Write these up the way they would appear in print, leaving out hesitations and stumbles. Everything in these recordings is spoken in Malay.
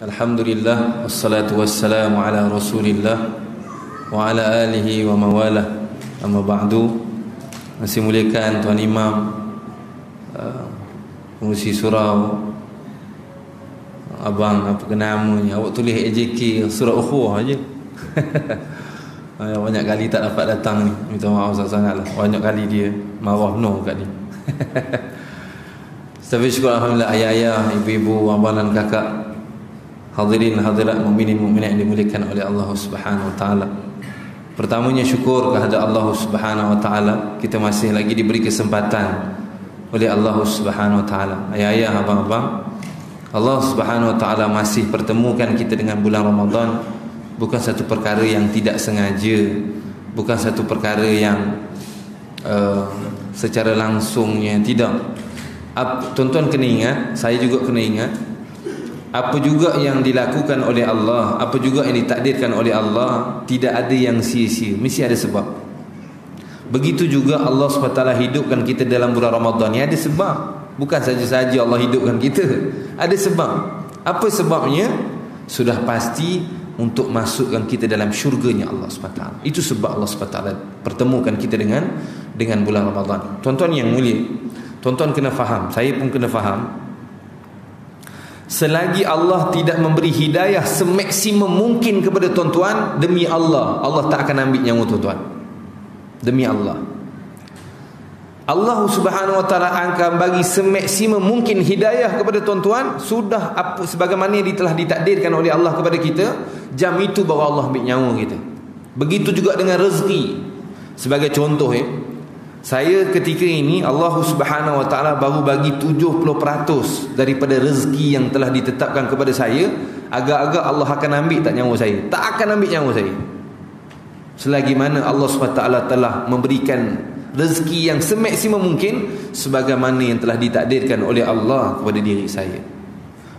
Alhamdulillah, wassalatu wassalamu ala rasulillah wa ala alihi wa mawalah. Amma ba'du. Masih muliakan Tuan Imam, pengurusi surau, abang apa namanya, awak tulis AJK surau ukhuwah aja. Banyak kali tak dapat datang ni, minta maaf sangat-sangat lah. Banyak kali dia marah no kat ni. Tapi syukur alhamdulillah, ayah-ayah, ibu-ibu, abang dan kakak, hadirin hadirat mukminin mukminat yang dimuliakan oleh Allah Subhanahu wa taala. Pertamanya syukur kepada Allah Subhanahu wa taala, kita masih lagi diberi kesempatan oleh Allah Subhanahu wa taala. Ayah-ayah, abang-abang, Allah Subhanahu wa taala masih pertemukan kita dengan bulan Ramadan bukan satu perkara yang tidak sengaja, bukan satu perkara yang secara langsungnya, tidak. Tuan-tuan kena ingat, saya juga kena ingat, apa juga yang dilakukan oleh Allah, apa juga yang ditakdirkan oleh Allah, tidak ada yang sia-sia, mesti ada sebab. Begitu juga Allah SWT hidupkan kita dalam bulan Ramadan ni, ada sebab. Bukan saja-saja Allah hidupkan kita, ada sebab. Apa sebabnya? Sudah pasti untuk masukkan kita dalam syurganya Allah SWT. Itu sebab Allah SWT pertemukan kita dengan bulan Ramadan. Tuan-tuan yang mulia, tuan-tuan kena faham, saya pun kena faham, selagi Allah tidak memberi hidayah semaksimum mungkin kepada tuan-tuan, demi Allah, Allah tak akan ambil nyawa tuan-tuan. Demi Allah, Allah Subhanahu wa taala akan bagi semaksimum mungkin hidayah kepada tuan-tuan. Sudah apa sebagaimana yang telah ditakdirkan oleh Allah kepada kita, jam itu baru Allah ambil nyawa kita. Begitu juga dengan rezeki. Sebagai contoh, saya ketika ini Allah Subhanahu wa taala baru bagi 70% daripada rezeki yang telah ditetapkan kepada saya. Agak-agak Allah akan ambil tak nyawa saya? Tak akan ambil nyawa saya, selagi mana Allah Subhanahu wa taala telah memberikan rezeki yang semaksimum mungkin sebagaimana yang telah ditakdirkan oleh Allah kepada diri saya.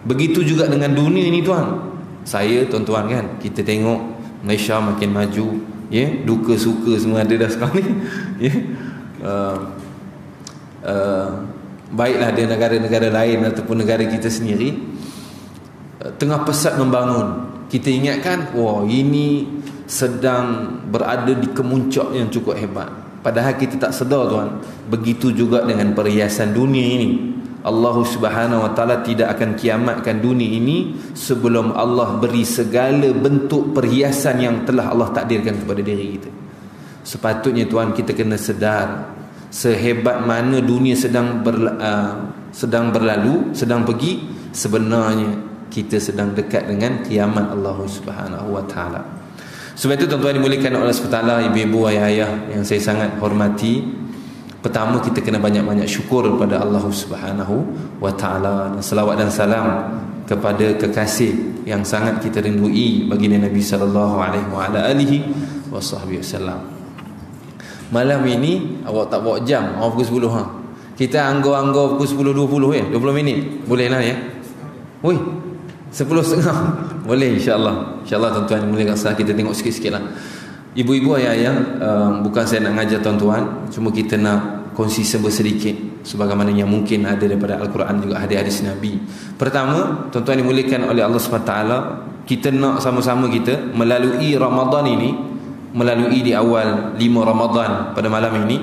Begitu juga dengan dunia ini, tuan. Saya, tuan-tuan, kan, kita tengok Malaysia makin maju, ya, duka suka semua ada dah sekarang ni, ya. Baiklah dia negara-negara lain ataupun negara kita sendiri tengah pesat membangun. Kita ingatkan, wah, ini sedang berada di kemuncak yang cukup hebat. Padahal kita tak sedar, tuan, begitu juga dengan perhiasan dunia ini. Allah Subhanahu wa taala tidak akan kiamatkan dunia ini sebelum Allah beri segala bentuk perhiasan yang telah Allah takdirkan kepada diri kita. Sepatutnya, tuan, kita kena sedar sehebat mana dunia sedang berlalu, sedang pergi, sebenarnya kita sedang dekat dengan kiamat Allah Subhanahu wa taala. Sebab itu, tuan-tuan dimuliakan oleh Allah SWT, ibu-ibu, ayah-ayah yang saya sangat hormati, pertama kita kena banyak-banyak syukur kepada Allah Subhanahu wa taala, dan selawat dan salam kepada kekasih yang sangat kita rindui, baginda Nabi sallallahu alaihi wasallam. Malam ini awak tak bawa jam, awak pukul 10, ha. Kita anggur-anggur pukul 10.20, ya, 20 minit. Boleh lah, ya. Woi, 10.30 boleh, insya-Allah. Insya-Allah, tuan-tuan mulai rasa kita tengok sikit-sikit lah. Ibu-ibu, ayah-ayah, bukan saya nak ngajar tuan-tuan, cuma kita nak kongsi sedikit sebagaimana yang mungkin ada daripada Al-Quran, juga hadis-hadis Nabi. Pertama, tuan-tuan dimuliakan oleh Allah SWT, kita nak sama-sama kita melalui Ramadan ini, melalui di awal 5 Ramadan pada malam ini,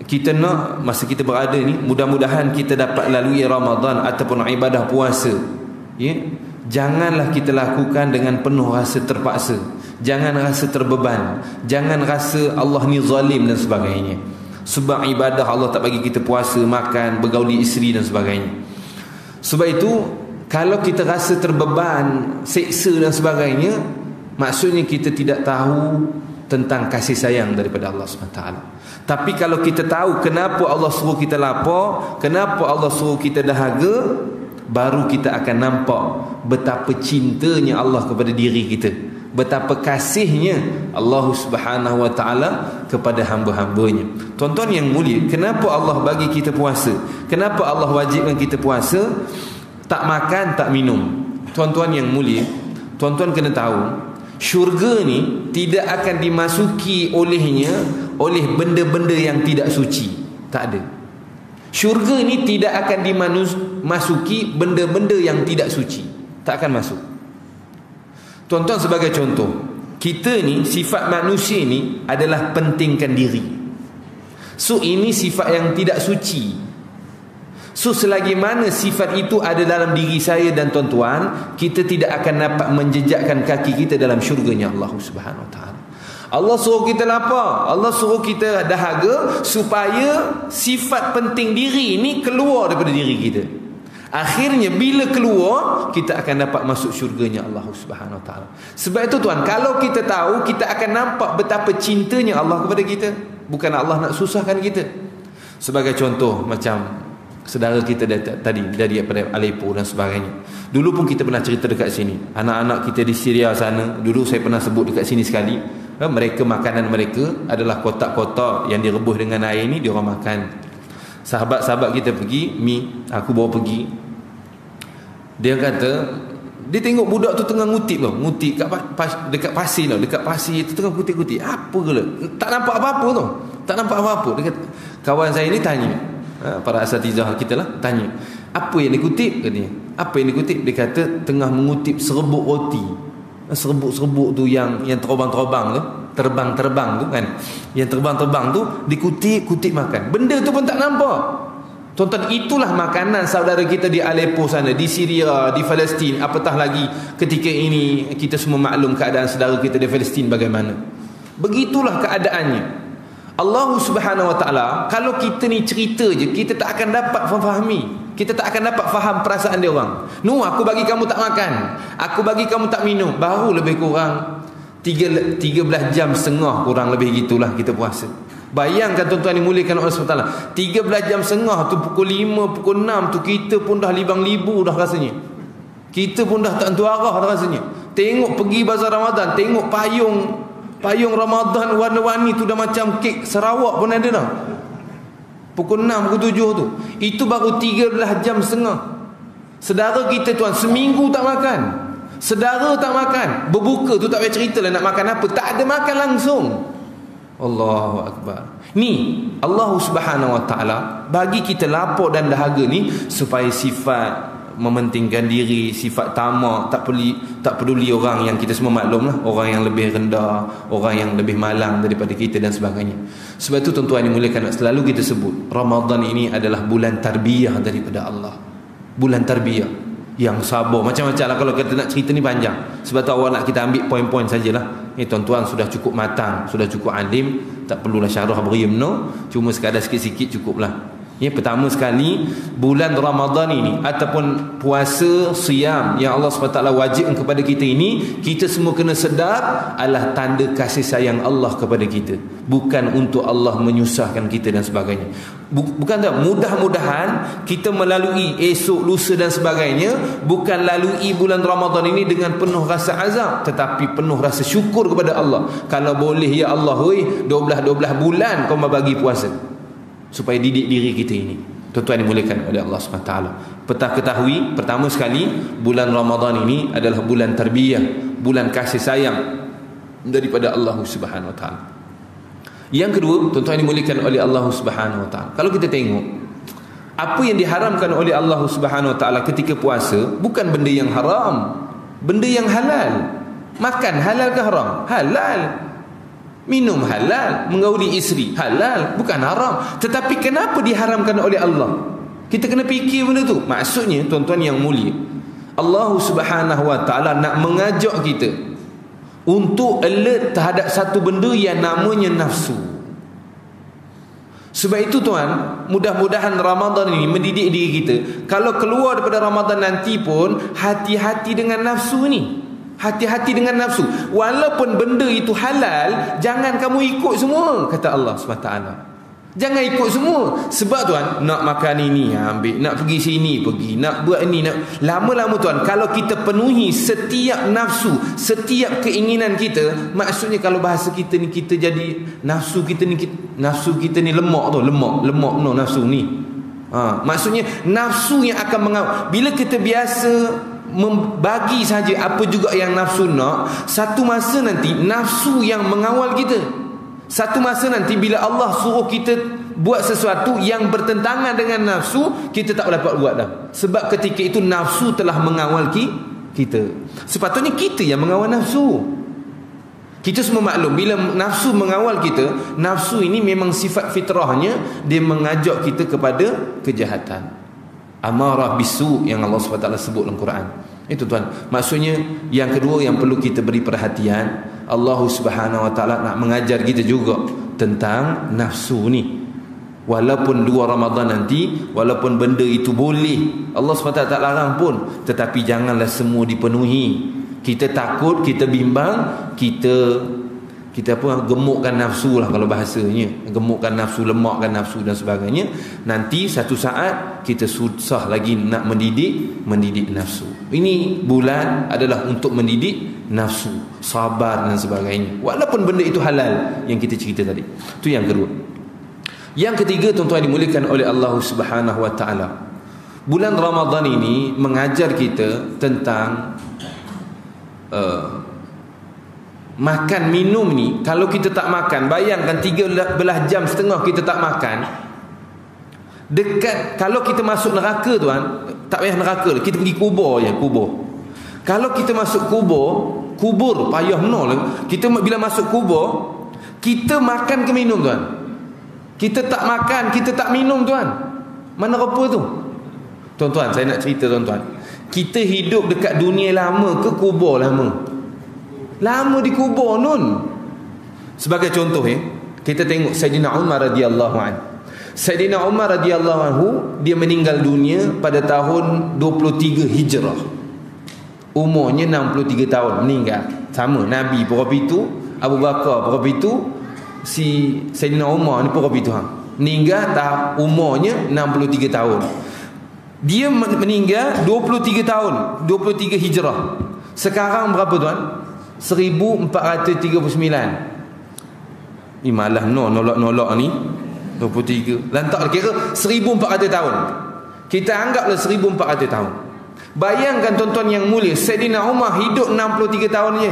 kita nak, masa kita berada ni, mudah-mudahan kita dapat lalui Ramadan ataupun ibadah puasa, ya, janganlah kita lakukan dengan penuh rasa terpaksa, jangan rasa terbeban, jangan rasa Allah ni zalim dan sebagainya. Sebab ibadah Allah tak bagi kita puasa, makan, bergauli isteri dan sebagainya. Sebab itu, kalau kita rasa terbeban, seksa dan sebagainya, maksudnya kita tidak tahu tentang kasih sayang daripada Allah SWT. Tapi kalau kita tahu kenapa Allah suruh kita lapar, kenapa Allah suruh kita dahaga, baru kita akan nampak betapa cintanya Allah kepada diri kita, betapa kasihnya Allah Subhanahu wa taala kepada hamba-hambanya. Tuan-tuan yang mulia, kenapa Allah bagi kita puasa? Kenapa Allah wajibkan kita puasa? Tak makan, tak minum. Tuan-tuan yang mulia, tuan-tuan kena tahu, syurga ni tidak akan dimasuki olehnya oleh benda-benda yang tidak suci. Tak ada. Syurga ni tidak akan dimasuki benda-benda yang tidak suci. tak akan masuk. Tuan-tuan, sebagai contoh, kita ni, sifat manusia ni adalah pentingkan diri. So ini sifat yang tidak suci. So selagi mana sifat itu ada dalam diri saya dan tuan-tuan, kita tidak akan dapat menjejakkan kaki kita dalam syurganya Allah Subhanahu Wa Taala. Allah suruh kita lapar, Allah suruh kita dahaga, supaya sifat penting diri ini keluar daripada diri kita. Akhirnya bila keluar, kita akan dapat masuk syurganya Allah Subhanahu Wa Taala. Sebab itu tuan, kalau kita tahu, kita akan nampak betapa cintanya Allah kepada kita. Bukan Allah nak susahkan kita. Sebagai contoh, macam saudara kita tadi daripada Aleppo dan sebagainya. Dulu pun kita pernah cerita dekat sini. Anak-anak kita di Syria sana, dulu saya pernah sebut dekat sini sekali. Mereka, makanan mereka adalah kotak-kotak yang direbus dengan air ni, dia orang makan. Sahabat-sahabat kita pergi, aku bawa pergi. Dia kata, dia tengok budak tu tengah ngutip tau. Ngutip dekat pasir tau. Dekat pasir tu tengah kutip-kutip. Apa ke lah? Tak nampak apa-apa tau. Tak nampak apa-apa. Dia kata, kawan saya ni tanya, para asatizah kita lah, tanya, apa yang dikutip? Katanya, apa yang dikutip? Dia kata, tengah mengutip serbuk roti. Serbuk-serbuk tu yang terbang-terbang tu, terbang-terbang tu kan, yang terbang-terbang tu dikutip-kutip makan. Benda tu pun tak nampak. Tuan-tuan, itulah makanan saudara kita di Aleppo sana, di Syria, di Palestin. Apatah lagi ketika ini kita semua maklum keadaan saudara kita di Palestin bagaimana. Begitulah keadaannya. Allah Subhanahu Wa Taala, kalau kita ni cerita je, kita tak akan dapat fahami. Kita tak akan dapat faham perasaan dia orang. Aku bagi kamu tak makan, aku bagi kamu tak minum, baru lebih kurang 13 jam setengah kurang lebih gitulah kita puasa. Bayangkan tuan-tuan dimuliakan oleh Allah SWT, 13 jam setengah tu, pukul 5, pukul 6 tu, kita pun dah libang-libu dah rasanya. Kita pun dah tak tentu arah dah rasanya. Tengok pergi bazar Ramadan, tengok payung Ramadan warna-warni tu dah macam kek Sarawak pun ada dah. Pukul 6, pukul 7 tu. Itu baru 13 jam setengah. Saudara kita tuan, seminggu tak makan. Saudara tak makan. Berbuka tu tak payah cerita lah nak makan apa. Tak ada makan langsung. Allahu Akbar. Ni Allah Subhanahu Wa Taala bagi kita lapar dan dahaga ni supaya sifat mementingkan diri, sifat tamak, tak peduli orang yang kita semua maklum lah, orang yang lebih rendah, orang yang lebih malang daripada kita dan sebagainya. Sebab itu tuan-tuan dimuliakan, selalu kita sebut Ramadan ini adalah bulan tarbiyah daripada Allah. Bulan tarbiyah yang sabar. Macam-macam lah kalau kita nak cerita ni panjang. Sebab tu awal nak kita ambil poin-poin sajalah. Tuan-tuan sudah cukup matang, sudah cukup alim, tak perlulah syarah beriam cuma sekadar sikit-sikit cukuplah. Pertama sekali, bulan Ramadan ini ataupun puasa siam yang Allah SWT wajibkan kepada kita ini, kita semua kena sedar adalah tanda kasih sayang Allah kepada kita, bukan untuk Allah menyusahkan kita dan sebagainya. Bukan tak, mudah-mudahan kita melalui esok, lusa dan sebagainya, bukan lalui bulan Ramadan ini dengan penuh rasa azab, tetapi penuh rasa syukur kepada Allah. Kalau boleh ya Allah, 12 bulan kau bagi puasa, supaya didik diri kita ini. Tuan-tuan dimuliakan oleh Allah SWT. Petah ketahui, pertama sekali, bulan Ramadan ini adalah bulan tarbiyah, bulan kasih sayang daripada Allah Subhanahu Wa Taala. Yang kedua, tuan-tuan dimuliakan oleh Allah Subhanahu Wa Taala, kalau kita tengok apa yang diharamkan oleh Allah Subhanahu Wa Taala ketika puasa, bukan benda yang haram, benda yang halal. Makan halal ke haram? Halal. Minum halal, menggauli isteri halal, bukan haram. Tetapi kenapa diharamkan oleh Allah? Kita kena fikir benda tu. Maksudnya tuan-tuan yang mulia, Allah Subhanahu Wa Taala nak mengajak kita untuk alert terhadap satu benda yang namanya nafsu. Sebab itu tuan, mudah-mudahan Ramadan ini mendidik diri kita, kalau keluar daripada Ramadan nanti pun hati-hati dengan nafsu ni. Hati-hati dengan nafsu. Walaupun benda itu halal, jangan kamu ikut semua, kata Allah SWT. Jangan ikut semua. Sebab tuan, nak makan ini ambil, nak pergi sini pergi, nak buat ini, nak lama-lama tuan, kalau kita penuhi setiap nafsu, setiap keinginan kita, maksudnya kalau bahasa kita ni, kita jadi nafsu kita ni lemak tu, lemak no nafsu ni. Maksudnya nafsu yang akan mengawal. Bila kita biasa membagi saja apa juga yang nafsu nak, satu masa nanti nafsu yang mengawal kita. Satu masa nanti bila Allah suruh kita buat sesuatu yang bertentangan dengan nafsu, kita tak dapat buat dah. Sebab ketika itu nafsu telah mengawal kita. kita. Sepatutnya kita yang mengawal nafsu. Kita semua maklum, bila nafsu mengawal kita, nafsu ini memang sifat fitrahnya, dia mengajak kita kepada kejahatan. Amarah bisu yang Allah SWT sebut dalam Quran. Itu tuan. Maksudnya yang kedua yang perlu kita beri perhatian, Allah SWT nak mengajar kita juga tentang nafsu ni. Walaupun 2 Ramadan nanti, walaupun benda itu boleh, Allah SWT tak larang pun, tetapi janganlah semua dipenuhi. Kita takut, kita bimbang, kita apa, gemukkan nafsu lah kalau bahasanya, gemukkan nafsu, lemakkan nafsu dan sebagainya. Nanti satu saat kita susah lagi nak mendidik nafsu. Ini bulan adalah untuk mendidik nafsu, sabar dan sebagainya, walaupun benda itu halal yang kita cerita tadi. Itu yang kedua. Yang ketiga, tuan-tuan dimuliakan oleh Allah Subhanahu Wa Taala, bulan Ramadan ini mengajar kita tentang makan minum ni. Kalau kita tak makan, bayangkan 13 jam setengah kita tak makan, dekat, kalau kita masuk neraka tuan, tak payah neraka, kita pergi kubur je, kubur. Kalau kita masuk kubur payah benar. Kita bila masuk kubur, kita makan ke minum tuan? Kita tak makan, kita tak minum tuan. Mana rupa tu? Tuan-tuan, saya nak cerita tuan-tuan, kita hidup dekat dunia lama ke kubur lama? Lama di kubur nun. Sebagai contoh kita tengok Sayyidina Umar radhiyallahu anhu. Sayyidina Umar radhiyallahu anhu, dia meninggal dunia pada tahun 23 Hijrah. Umurnya 63 tahun meninggal. Sama Nabi berapa itu, Abu Bakar berapa itu, si Sayyidina Umar ni berapa itu meninggal umurnya 63 tahun. Dia meninggal 23 tahun, 23 Hijrah. Sekarang berapa tuan? 1439. Ni malah nolak ni 23. Lantak kira 1400 tahun. Kita anggaplah 1400 tahun. Bayangkan tuan-tuan yang mulia, Sayyidina Umar hidup 63 tahun je,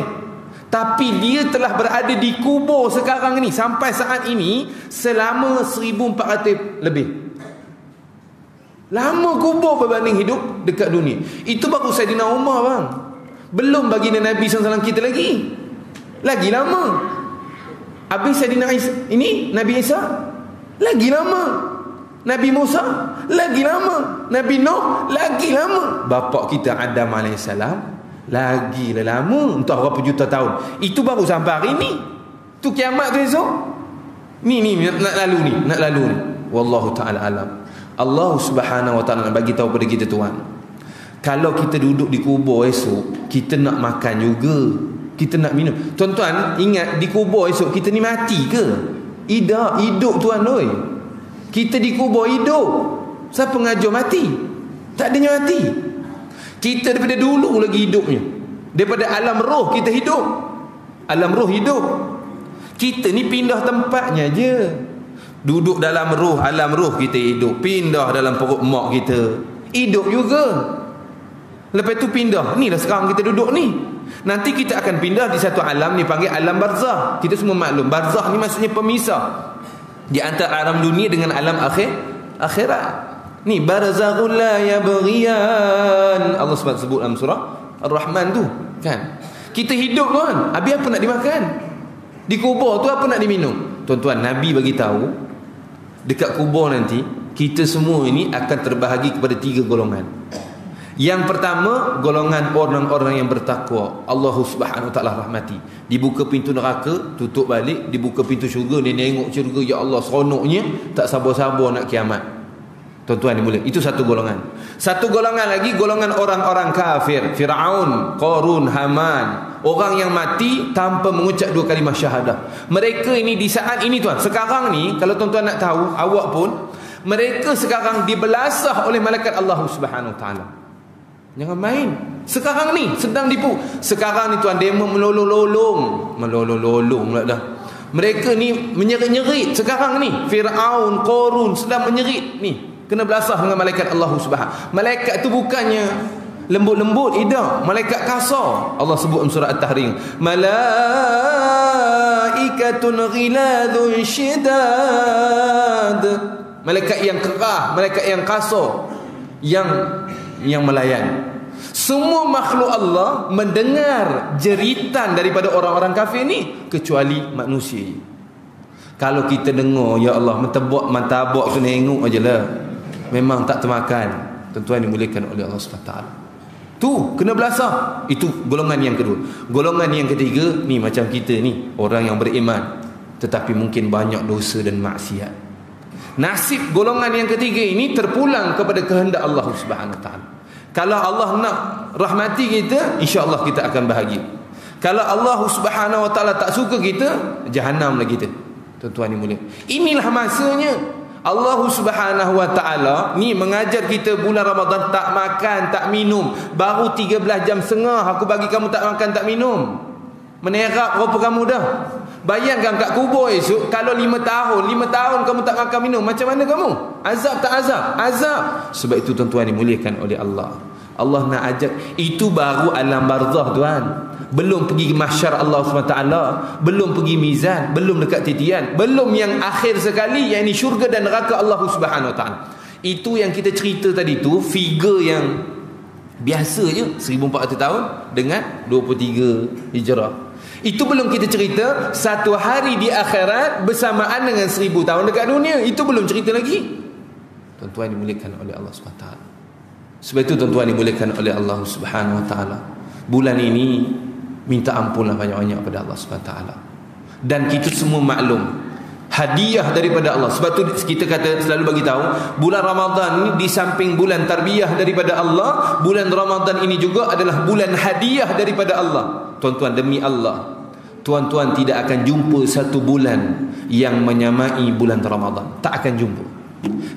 tapi dia telah berada di kubur sekarang ni sampai saat ini selama 1400 lebih. Lama kubur berbanding hidup dekat dunia. Itu baru Sayyidina Umar bang. Belum baginda Nabi SAW kita lagi lama. Habis Sayyidina Isa, ini Nabi Isa lagi lama. Nabi Musa lagi lama. Nabi Nuh lagi lama. Bapak kita Adam AS lagi lama, entah berapa juta tahun. Itu baru sampai hari ni. Tu kiamat tu esok. Ni nak lalu ni. Wallahu ta'ala alam. Allah Subhanahu Wa Taala bagi tahu pada kita tuan, kalau kita duduk di kubur esok, kita nak makan juga, kita nak minum. Tuan-tuan ingat, di kubur esok kita ni mati ke? Hidup tuan oi. Kita di kubur hidup. Siapa ngajar mati? Tak adanya mati. Kita daripada dulu lagi hidupnya. Daripada alam roh kita hidup. Alam roh hidup. Kita ni pindah tempatnya je. Duduk dalam roh, alam roh kita hidup. Pindah dalam perut mak kita, hidup juga. Lepas tu pindah, ni lah sekarang kita duduk ni. Nanti kita akan pindah di satu alam ni, panggil alam barzah. Kita semua maklum, barzah ni maksudnya pemisah di antara alam dunia dengan alam akhirat. Ni barzakhul la yabghiyan, Allah sebut dalam surah Ar-Rahman tu kan. Kita hidup tuan, habis apa nak dimakan? Di kubur tu apa nak diminum? Tuan-tuan, Nabi bagi tahu dekat kubur nanti kita semua ini akan terbahagi kepada 3 golongan. Yang pertama, golongan orang-orang yang bertakwa, Allah Subhanahu Wa Taala rahmati. Dibuka pintu neraka, tutup balik. Dibuka pintu syurga, dia tengok syurga, ya Allah seronoknya, tak sabar-sabar nak kiamat. Tuan-tuan dimulai, itu satu golongan. Satu golongan lagi, golongan orang-orang kafir, Firaun, Qarun, Haman, orang yang mati tanpa mengucap 2 kalimah syahadah. Mereka ini di saat ini tuan, sekarang ni, kalau tuan-tuan nak tahu, awak pun, mereka sekarang dibelasah oleh malaikat Allah Subhanahu Wa Taala. Jangan main. Sekarang ni sedang dipu. Sekarang ni tuan, demo melolong pula dah. Mereka ni menyerit-nyerit sekarang ni. Firaun, Qarun sedang menyerit ni, kena belasah dengan malaikat Allah Subhanahu. Malaikat tu bukannya lembut-lembut, tidak. Malaikat kasar. Allah sebut dalam surah At-Tahrim, malaikatun ghiladun syidad. Malaikat yang kerah, malaikat yang kasar, yang melayan. Semua makhluk Allah mendengar jeritan daripada orang-orang kafir ni, kecuali manusia. Kalau kita dengar, ya Allah, mentabak tu nengok aje lah, memang tak termakan. Tuan-tuan dimuliakan oleh Allah SWT. Tu kena belasah. Itu golongan yang kedua. Golongan yang ketiga ni macam kita ni, orang yang beriman tetapi mungkin banyak dosa dan maksiat. Nasib golongan yang ketiga ini terpulang kepada kehendak Allah Subhanahu Wa Taala. Kalau Allah nak rahmati kita, insya-Allah kita akan bahagia. Kalau Allah Subhanahu Wa Taala tak suka kita, jahanam lah kita. Tuan-tuan ni mulia. Inilah masanya Allah Subhanahu Wa Taala ni mengajar kita bulan Ramadan tak makan, tak minum. Baru 13 jam setengah aku bagi kamu tak makan, tak minum. Menerap berapa kamu dah? Bayangkan kat kubur esok, kalau 5 tahun kamu tak makan minum, macam mana kamu? Azab tak azab? Azab. Sebab itu tuan-tuan dimuliakan oleh Allah. Allah nak ajak, itu baru alam barzah tuan. Belum pergi mahsyar Allah SWT, belum pergi mizan, belum dekat titian, belum yang akhir sekali, yang ini syurga dan neraka Allah Subhanahu Wa Taala. Itu yang kita cerita tadi tu, figure yang biasa je, 1400 tahun dengan 23 Hijrah. Itu belum kita cerita satu hari di akhirat bersamaan dengan 1000 tahun dekat dunia. Itu belum cerita lagi. Tuan-tuan dimuliakan oleh Allah SWT. Sebab itu tuan-tuan dimuliakan oleh Allah Subhanahu Wa Taala, bulan ini minta ampunlah banyak-banyak pada Allah SWT. Dan kita semua maklum, hadiah daripada Allah. Sebab tu kita kata, selalu bagi tahu, bulan Ramadan ni di samping bulan tarbiyah daripada Allah, bulan Ramadan ini juga adalah bulan hadiah daripada Allah. Tuan-tuan, demi Allah, tuan-tuan tidak akan jumpa satu bulan yang menyamai bulan Ramadan. Tak akan jumpa.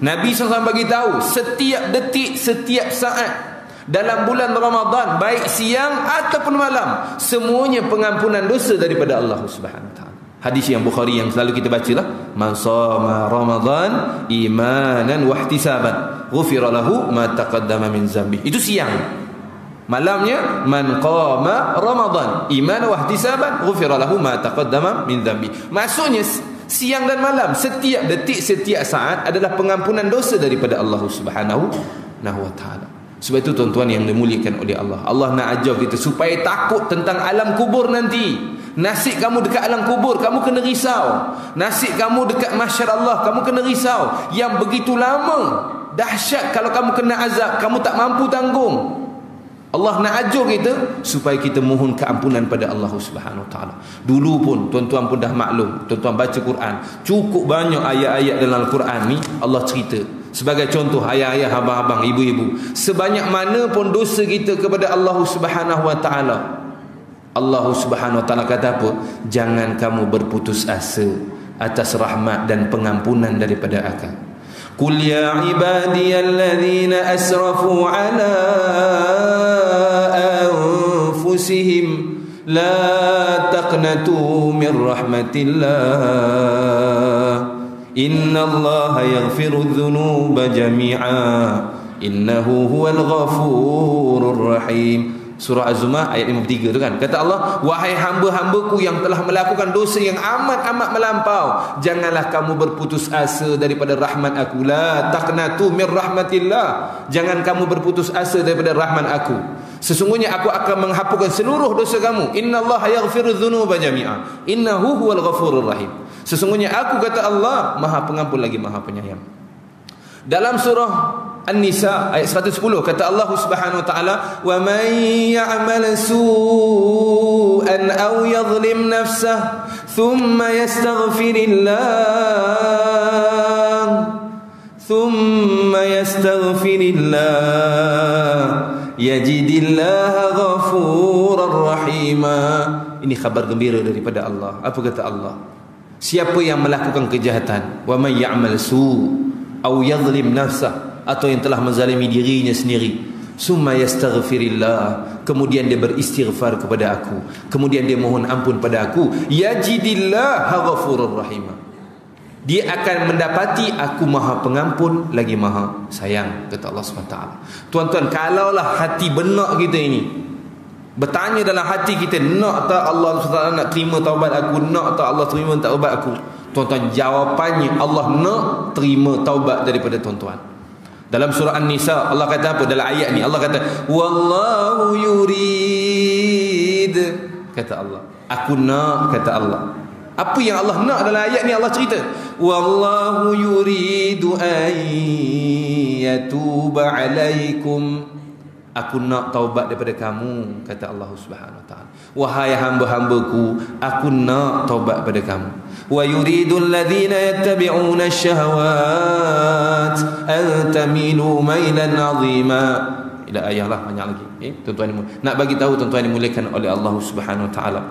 Nabi SAW bagi tahu, setiap detik, setiap saat dalam bulan Ramadan, baik siang ataupun malam, semuanya pengampunan dosa daripada Allah Subhanahu Wa Taala. Hadis yang Bukhari yang selalu kita bacalah, man shama Ramadan imanan wa ihtisaban ghufira lahu ma taqaddama min zambi. Itu siang. Malamnya, man qama Ramadan imanan wa ihtisaban ghufira lahu ma taqaddama min zambi. Maksudnya siang dan malam, setiap detik, setiap saat adalah pengampunan dosa daripada Allah Subhanahu Wa Taala. Sebab itu tuan-tuan yang dimuliakan oleh Allah, Allah nak ajar kita supaya takut tentang alam kubur nanti. Nasib kamu dekat alam kubur, kamu kena risau. Nasib kamu dekat mahsyar Allah, kamu kena risau. Yang begitu lama, dahsyat kalau kamu kena azab, kamu tak mampu tanggung. Allah nak ajar kita supaya kita mohon keampunan pada Allah Subhanahu Wa Taala. Dulu pun tuan-tuan pun dah maklum, tuan-tuan baca Quran, cukup banyak ayat-ayat dalam Al-Quran ni Allah cerita. Sebagai contoh, ayah-ayah, abang-abang, ibu-ibu, sebanyak mana pun dosa kita kepada Allah Subhanahu Wa Taala, Allah Subhanahu Wa Taala kata apa? Jangan kamu berputus asa atas rahmat dan pengampunan daripada Aku. Qul ya ibadiyalladzina asrafu ala anfusihim la taqnatu min rahmatillah innallaha yaghfiru dzunuba jami'a innahu huwal ghafurur rahim. Surah Az-Zumar ayat 53 tu kan. Kata Allah, wahai hamba-hambaku yang telah melakukan dosa yang amat-amat melampau, janganlah kamu berputus asa daripada rahmat Aku. La taqnatu min rahmatillah. Jangan kamu berputus asa daripada rahmat Aku. Sesungguhnya Aku akan menghapuskan seluruh dosa kamu. Innallaha yaghfiru dzunuba jami'a innahu huwal ghafurur rahim. Sesungguhnya Aku, kata Allah, Maha Pengampun lagi Maha Penyayang. Dalam surah An-Nisa ayat 110 kata Allah Subhanahu Wa Taala, wa man ya'mal su'an aw yadhlim nafsahu thumma yastaghfirillah yajidillaha ghafurar rahima. Ini khabar gembira daripada Allah. Apa kata Allah? Siapa yang melakukan kejahatan, wa man ya'mal aw yadhlim nafsahu, atau yang telah menzalimi dirinya sendiri, summa yastaghfirillah, kemudian dia beristighfar kepada Aku, kemudian dia mohon ampun pada Aku, yajidillaha ghafurur rahim, dia akan mendapati Aku Maha Pengampun lagi Maha Sayang, kata Allah SWT. Tuan-tuan, kalaulah hati benak kita ini bertanya dalam hati kita, nak tak Allah SWT nak terima taubat aku, nak tak Allah terima taubat aku? Tuan-tuan, jawapannya Allah nak terima taubat daripada tuan-tuan. Dalam surah An-Nisa Allah kata apa dalam ayat ni? Allah kata wallahu yurid, kata Allah. Aku nak, kata Allah. Apa yang Allah nak dalam ayat ni? Allah cerita wallahu yuridu an yatuba alaikum. Aku nak taubat daripada kamu, kata Allah Subhanahu wa taala. Wahai hamba-hambaku, aku nak taubat daripada kamu. Wa yuridul ladzina yattabi'una asy-syahawat an tamilu mailan 'azima. Ila ayat lah banyak lagi. Tuan-tuan nak bagi tahu tuan-tuan dimuliakan oleh Allah Subhanahu wa taala.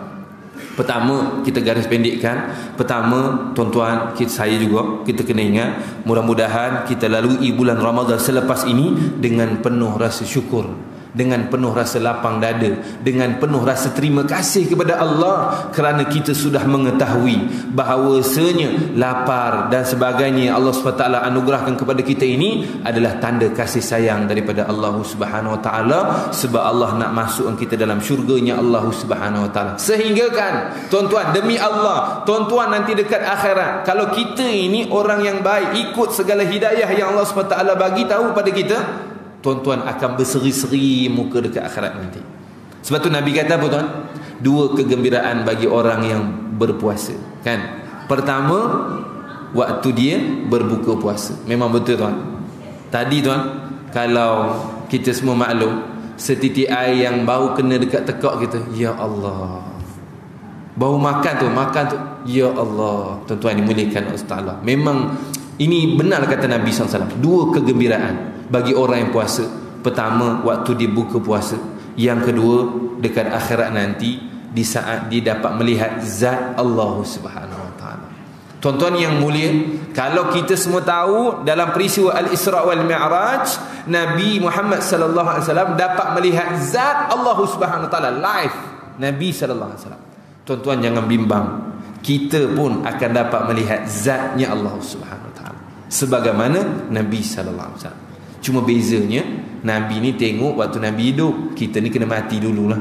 Pertama, kita garis pendekkan. Pertama, tuan-tuan, saya juga, kita kena ingat, mudah-mudahan kita lalui bulan Ramadan selepas ini dengan penuh rasa syukur, dengan penuh rasa lapang dada, dengan penuh rasa terima kasih kepada Allah kerana kita sudah mengetahui bahawasanya lapar dan sebagainya Allah SWT anugerahkan kepada kita ini adalah tanda kasih sayang daripada Allah Subhanahu Wa Taala, sebab Allah nak masukkan kita dalam syurganya Allah Subhanahu Wa Taala. Sehingga kan tuan-tuan, demi Allah, tuan-tuan nanti dekat akhirat, kalau kita ini orang yang baik, ikut segala hidayah yang Allah SWT bagi tahu pada kita, tuan-tuan akan berseri-seri muka dekat akhirat nanti. Sebab tu Nabi kata apa tuan? Dua kegembiraan bagi orang yang berpuasa, kan? Pertama, waktu dia berbuka puasa. Memang betul tuan. Tadi tuan, kalau kita semua maklum, setitik air yang baru kena dekat tekak kita, ya Allah. Baru makan tu, ya Allah. Tuan-tuan dimuliakan Allah Taala. Memang ini benar kata Nabi SAW. Dua kegembiraan bagi orang yang puasa. Pertama, waktu dia buka puasa. Yang kedua, dekat akhirat nanti, di saat dia dapat melihat zat Allah Subhanahu Wa Taala. Tuan-tuan yang mulia, kalau kita semua tahu dalam peristiwa Al-Isra' wal Mi'raj, Nabi Muhammad sallallahu alaihi wasallam dapat melihat zat Allah Subhanahu Wa Taala live. Nabi sallallahu alaihi wasallam. Tuan-tuan jangan bimbang, kita pun akan dapat melihat zatnya Allah Subhanahu Wa Taala sebagaimana Nabi sallallahu alaihi wasallam. Cuma bezanya Nabi ni tengok waktu Nabi hidup, kita ni kena mati dululah.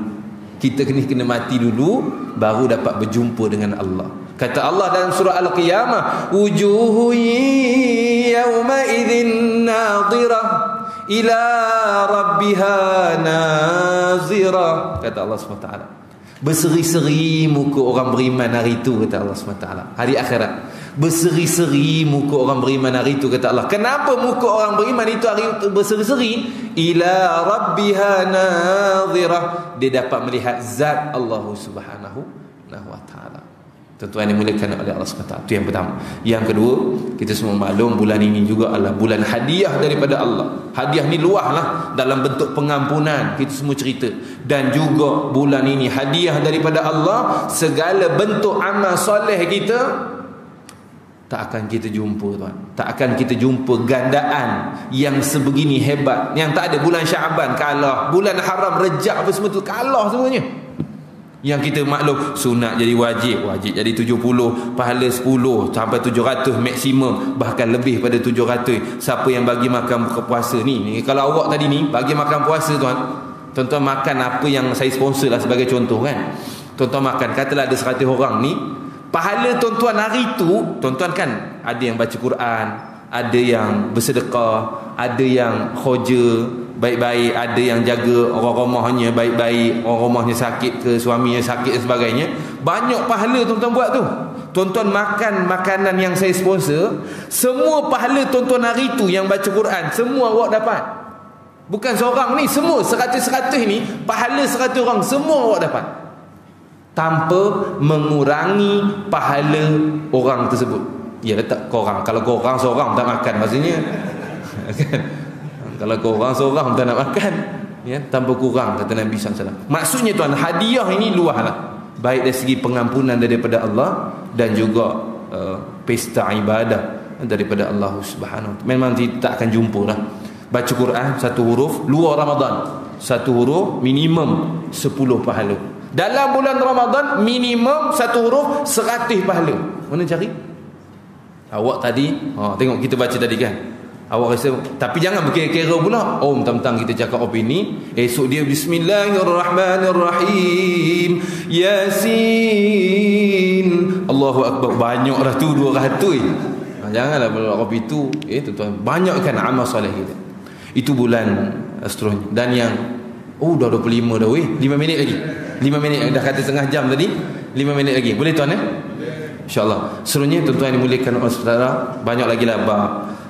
Kita kena mati dulu baru dapat berjumpa dengan Allah. Kata Allah dalam surah Al-Qiyamah, wujuhu yawma idzin nadhirah ila rabbiha nazirah. Kata Allah SWT, berseri-seri muka orang beriman hari itu, kata Allah SWT, hari akhirat. Berseri-seri muka orang beriman hari itu, kata Allah. Kenapa muka orang beriman itu hari itu berseri-seri? Ila rabbiha nazirah. Dia dapat melihat zat Allah Subhanahu wa taala. Tuan-tuan dimuliakan oleh Allah SWT. Itu yang pertama. Yang kedua, kita semua maklum bulan ini juga adalah bulan hadiah daripada Allah. Hadiah ni luah lah, dalam bentuk pengampunan, kita semua cerita. Dan juga bulan ini hadiah daripada Allah, segala bentuk amal soleh kita tak akan kita jumpa tuan. Tak akan kita jumpa gandaan yang sebegini hebat. Yang tak ada bulan Syaban kalah, bulan haram Rejab apa semua tu kalah semuanya. Yang kita maklum sunat jadi wajib, wajib jadi 70, pahala 10 sampai 700 maksimum, bahkan lebih pada 700. Siapa yang bagi makan buka puasa ni, kalau awak tadi ni bagi makan puasa tuan-tuan makan apa yang saya sponsor lah sebagai contoh kan. Tuan-tuan makan, katalah ada 100 orang ni, pahala tuan-tuan hari tu, tuan-tuan kan ada yang baca Quran, ada yang bersedekah, ada yang khoja baik-baik, ada yang jaga orang rumahnya baik-baik, orang rumahnya sakit ke, suaminya sakit dan sebagainya. Banyak pahala tuan-tuan buat tu. Tuan-tuan makan makanan yang saya sponsor, semua pahala tuan-tuan hari tu yang baca Quran, semua awak dapat. Bukan seorang ni, semua 100-100 ni, pahala 100 orang, semua awak dapat, tanpa mengurangi pahala orang tersebut. Ya, letak korang. Kalau korang seorang tak makan, maksudnya kan? Kalau korang seorang tak nak makan, ya, tanpa kurang, kata Nabi SAW. Maksudnya tuan, hadiah ini luah lah, baik dari segi pengampunan daripada Allah dan juga pesta ibadah daripada Allah Subhanahu. Memang tak akan jumpa lah. Baca Quran satu huruf luar Ramadan, satu huruf minimum 10 pahala. Dalam bulan Ramadan minimum satu huruf 100 pahala. Mana cari? Awak tadi tengok kita baca tadi kan, awak rasa, tapi jangan berkira-kira pula. Mentang-mentang kita cakap opini, esok dia Bismillahirrahmanirrahim, Yasin, Allahu Akbar, banyak dah tu 200. Janganlah berlaku itu. Tuan-tuan, banyakkan amal soleh kita. Itu bulan seterusnya. Dan yang dah 25 dah weh. 5 minit lagi. 5 minit dah kata setengah jam tadi. 5 minit lagi. Boleh tuan InsyaAllah. Seterusnya tuan-tuan yang dimuliakan Allah Subhanahu, banyak lagi lah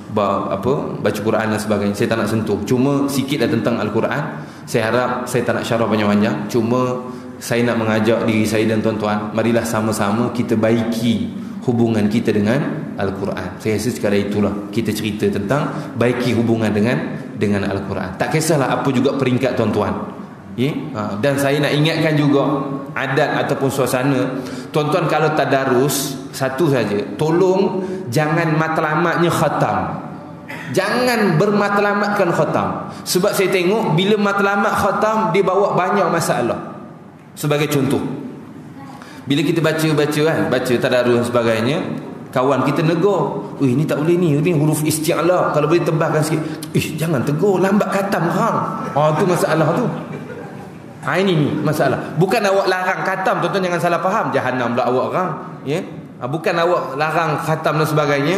baca Quran dan sebagainya. Saya tak nak sentuh. Cuma sikit dah tentang Al-Quran. Saya harap saya tak nak syarah panjang-panjang. Cuma saya nak mengajak diri saya dan tuan-tuan, marilah sama-sama kita baiki hubungan kita dengan Al-Quran. Saya rasa sekadar itulah kita cerita tentang baiki hubungan dengan Al-Quran. Tak kisahlah apa juga peringkat tuan-tuan. Dan saya nak ingatkan juga adat ataupun suasana. Tuan-tuan kalau tadarus, satu saja, tolong jangan matlamatnya khatam. Jangan bermatlamatkan khatam. Sebab saya tengok bila matlamat khatam, dia bawa banyak masalah. Sebagai contoh, bila kita baca tadarus dan sebagainya, kawan kita negur, ni tak boleh ni huruf isti'la, kalau boleh tebahkan sikit. Jangan tegur, lambat khatam hang. Tu masalah tu. Ini masalah. Bukan awak larang khatam, tuan-tuan jangan salah faham, jahanam pula awak orang. Bukan awak larang khatam dan sebagainya,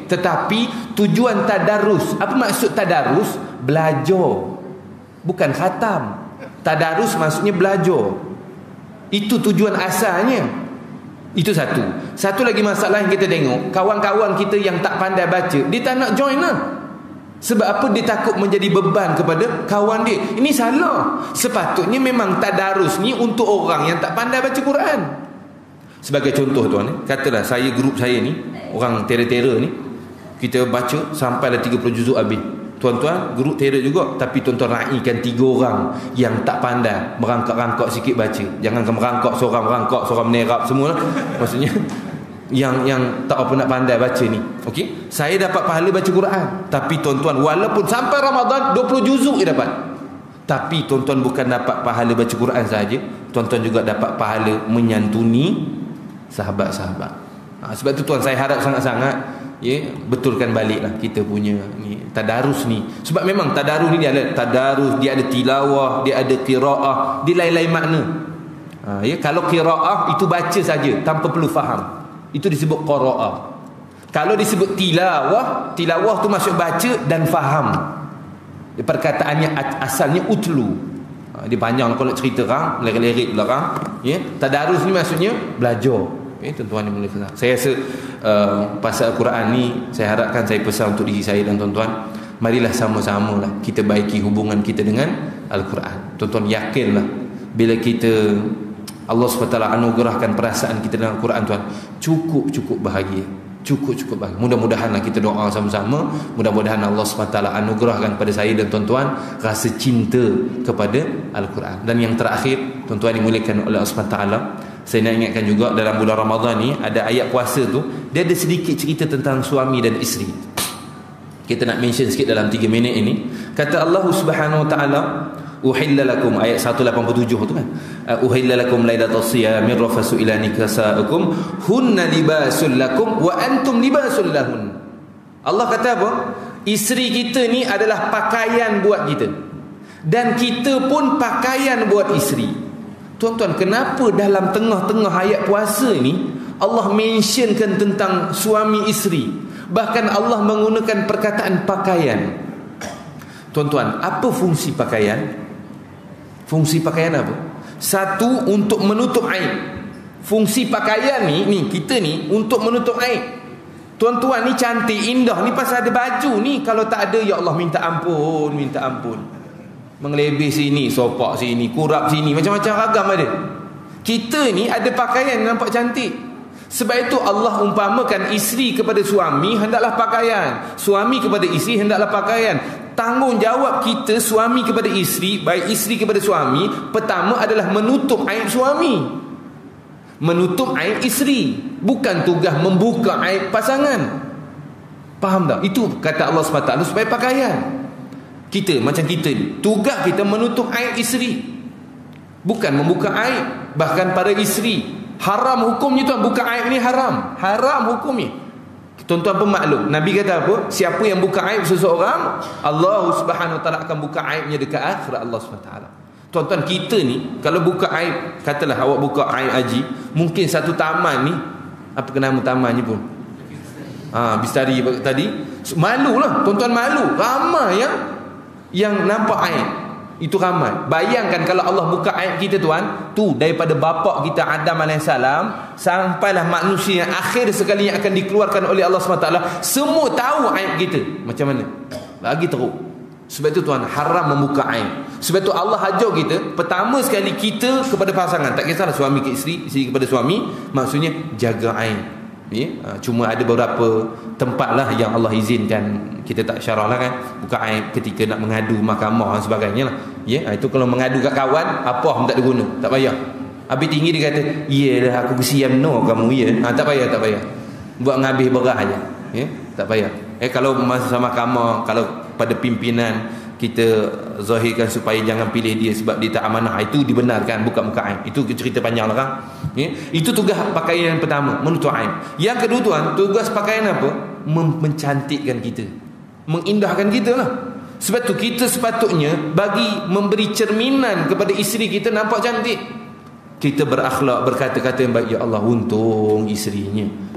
tetapi tujuan tadarus. Apa maksud tadarus? Belajar, bukan khatam. Tadarus maksudnya belajar. Itu tujuan asalnya. Itu satu lagi masalah yang kita tengok, kawan-kawan kita yang tak pandai baca, dia tak nak join lah. Sebab apa? Dia takut menjadi beban kepada kawan dia. Ini salah. Sepatutnya memang tadarus ni untuk orang yang tak pandai baca Quran. Sebagai contoh tuan, katalah saya, grup saya ni, orang terror ni, kita baca sampailah 30 juzuk habis. Tuan-tuan grup terror juga, tapi tuan-tuan raikan 3 orang yang tak pandai, merangkak-rangkak sikit baca. Jangan merangkak seorang menerap semua lah. Maksudnya yang tak apa nak pandai baca ni. Okey, saya dapat pahala baca Quran, tapi tuan-tuan walaupun sampai Ramadan 20 juzuk dia dapat, tapi tuan-tuan bukan dapat pahala baca Quran saja, tuan-tuan juga dapat pahala menyantuni sahabat-sahabat. Sebab tu tuan, saya harap sangat-sangat betulkan baliklah kita punya ni tadarus ni. Sebab memang tadarus ni dia ada tadarus, dia ada tilawah, dia ada qiraah, dia lain-lain makna. Kalau qiraah itu baca saja tanpa perlu faham, itu disebut qiraah. Kalau disebut tilawah, tilawah tu maksud baca dan faham. Perkataannya asalnya utlu. Dia panjang kalau nak cerita orang, lirik-lirik belakang. Tadarus ni maksudnya belajar. Tuan-tuan yang boleh faham. Saya rasa pasal Al-Quran ni, saya harapkan, saya pesan untuk diri saya dan tuan-tuan, marilah sama-sama lah kita baiki hubungan kita dengan Al-Quran. Tuan-tuan yakinlah, bila kita Allah SWT anugerahkan perasaan kita dengan Al-Quran, tuan, cukup bahagia. Cukup bahagia. Mudah-mudahanlah kita doa sama-sama, mudah-mudahan Allah SWT anugerahkan kepada saya dan tuan-tuan rasa cinta kepada Al-Quran. Dan yang terakhir, tuan-tuan dimuliakan oleh Allah SWT, saya nak ingatkan juga dalam bulan Ramadan ni ada ayat puasa tu, dia ada sedikit cerita tentang suami dan isteri. Kita nak mention sikit dalam 3 minit ini. Kata Allah Subhanahu Wa Taala, uhilla lakum, ayat 187 tu kan, uhilla lakum lailatul siyam rafasu ila nikasaikum hunna libasul lakum wa antum libasul lahun. Allah kata apa? Isteri kita ni adalah pakaian buat kita, dan kita pun pakaian buat isteri. Tuan-tuan, kenapa dalam tengah-tengah ayat puasa ni Allah mentionkan tentang suami isteri? Bahkan Allah menggunakan perkataan pakaian. Tuan-tuan, apa fungsi pakaian? Fungsi pakaian apa? Satu, untuk menutup aib. Fungsi pakaian ni kita ni untuk menutup aib. Tuan-tuan ni cantik, indah ni pasal ada baju ni. Kalau tak ada, ya Allah minta ampun. Mengelebih sini, sopak sini, kurap sini, macam-macam ragam ada. Kita ni ada pakaian nampak cantik. Sebab itu Allah umpamakan isteri kepada suami hendaklah pakaian, suami kepada isteri hendaklah pakaian. Tanggungjawab kita suami kepada isteri, baik isteri kepada suami, pertama adalah menutup aib suami, menutup aib isteri, bukan tugas membuka aib pasangan. Faham tak? Itu kata Allah SWT supaya pakaian. Kita macam kita ni, tugas kita menutup aib isteri, bukan membuka aib. Bahkan pada isteri haram hukumnya, tuan, buka aib ni haram hukumnya. Tuan-tuan pun maklum, Nabi kata apa? Siapa yang buka aib seseorang, Allah Subhanahu Wa Taala akan buka aibnya dekat akhirat Allah Subhanahu Wa Taala. Tuan-tuan, kita ni kalau buka aib, katalah awak buka aib haji, mungkin satu taman ni, apa nama tamannya pun, Bistari tadi, malu lah tuan-tuan, malu. Ramai yang yang nampak aib. Itu ramai. Bayangkan kalau Allah buka aib kita tuan, tu daripada bapa kita Adam AS sampailah manusia yang akhir sekali yang akan dikeluarkan oleh Allah SWT, semua tahu aib kita. Macam mana? Lagi teruk. Sebab itu tuan, haram membuka aib. Sebab itu Allah ajar kita, pertama sekali kita kepada pasangan, tak kisahlah suami ke isteri, isteri kepada suami, maksudnya jaga aib. Cuma ada beberapa tempat lah yang Allah izinkan, kita tak syarah lah kan, buka aib ketika nak mengadu mahkamah dan sebagainya lah. Itu kalau mengadu kat kawan, apa pun tak ada guna, tak payah. Habis tinggi dia kata, iyalah aku kesiam no kamu, tak payah, tak payah. Buat ngabih berah aja, tak payah. Kalau masa mahkamah, kalau pada pimpinan kita zahirkan supaya jangan pilih dia sebab dia tak amanah, itu dibenarkan, buka muka aib. Itu cerita panjang lah kan. Itu tugas pakaian yang pertama, menutup aib. Yang kedua tuan, tugas pakaian apa? Mencantikkan kita, mengindahkan kita lah. Sebab tu kita sepatutnya bagi memberi cerminan kepada isteri kita nampak cantik. Kita berakhlak, berkata-kata yang baik. Ya Allah, untung isterinya.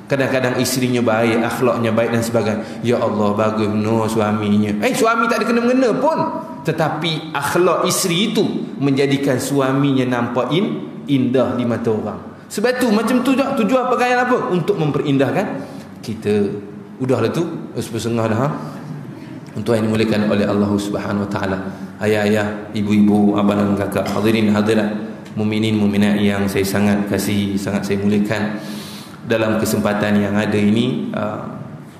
Kadang-kadang isterinya baik, akhlaknya baik dan sebagainya. Ya Allah, bagus no suaminya. Suami tak ada kena-mengena pun, tetapi akhlak isteri itu menjadikan suaminya nampak indah di mata orang. Sebab tu macam tu tujuan pakaian apa? Untuk memperindahkan kita. Udahlah tu 10:30 dah. Untuk yang dimuliakan oleh Allah Subhanahu Wa Taala, ayah-ayah, ibu-ibu, abang dan kakak, hadirin hadirat, mukminin mukminat yang saya sangat kasih, sangat saya muliakan. Dalam kesempatan yang ada ini,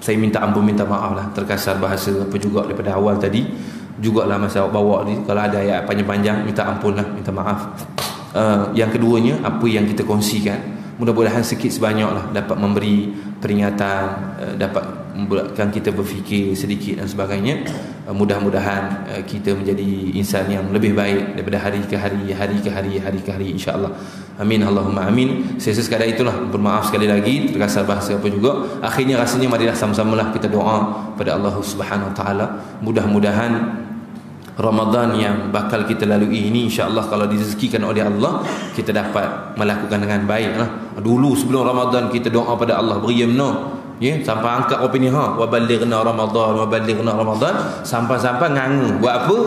saya minta ampun, minta maaf lah terkasar bahasa apa juga daripada awal tadi. Jugalah masa bawa ni, kalau ada ayat panjang-panjang, minta ampun lah, minta maaf. Yang keduanya, apa yang kita kongsikan, mudah-mudahan sikit sebanyak lah dapat memberi peringatan, dapat membuatkan kita berfikir sedikit dan sebagainya. Mudah-mudahan kita menjadi insan yang lebih baik daripada hari ke hari, hari ke hari, hari ke hari, insya-Allah. Amin, Allahumma amin. Saya sekadar itulah, bermaaf sekali lagi terkasar bahasa apa juga. Akhirnya rasanya marilah sama-samalah kita doa pada Allah Subhanahu Wa Taala. Mudah-mudahan Ramadan yang bakal kita lalui ini, insya-Allah kalau direzekikan oleh Allah, kita dapat melakukan dengan baik lah. Dulu sebelum Ramadan kita doa pada Allah, beri no, sampai angkat opini wa balighna Ramadan, sampai ngangu buat apa,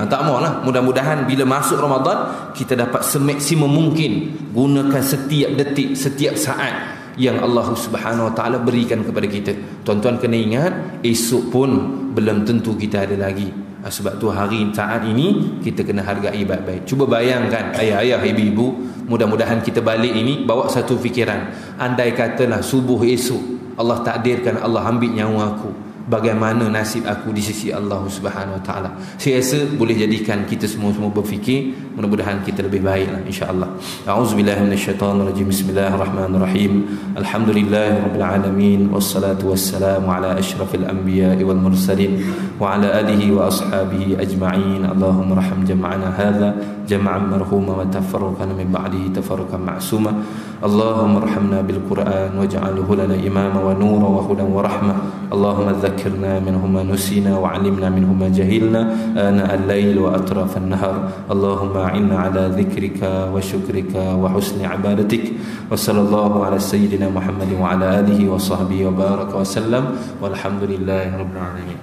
tak maulah. Mudah-mudahan bila masuk Ramadan kita dapat semaksimum mungkin gunakan setiap detik, setiap saat yang Allah Subhanahu Wa Taala berikan kepada kita. Tuan-tuan kena ingat, esok pun belum tentu kita ada lagi. Sebab tu hari saat ini kita kena hargai baik-baik. Cuba bayangkan ayah-ayah, ibu-ibu, mudah-mudahan kita balik ini bawa satu fikiran. Andai katalah subuh esok Allah takdirkan Allah ambil nyawa aku, bagaimana nasib aku di sisi Allah Subhanahu Wa Taala. Saya rasa boleh jadikan kita semua berfikir, mudah-mudahan kita lebih baiklah, insya-Allah. A'udzubillahi minasyaitonirrajim. Bismillahirrahmanirrahim. Alhamdulillahirabbil alamin, wassalatu wassalamu ala asyrafil anbiya'i wal mursalin wa ala alihi wa ashabihi ajma'in. Allahumma arham jam'ana hadza jam'an marhuma wa tafarraqana min ba'dihi tafarruqan ma'suma. Allahumma arhamna bil Qur'an waj'alhu lana imama wa nuran wa hudan wa rahmah. Allahumma ذكرنا منه ما نسينا وعلمنا منه ما جهلنا آناء الليل وأطراف النهار. اللهم أعنا على ذكرك وشكرك وحسن عبادتك. وصلى الله على سيدنا محمد وعلى آله وصحبه وبارك وسلم والحمد لله رب العالمين.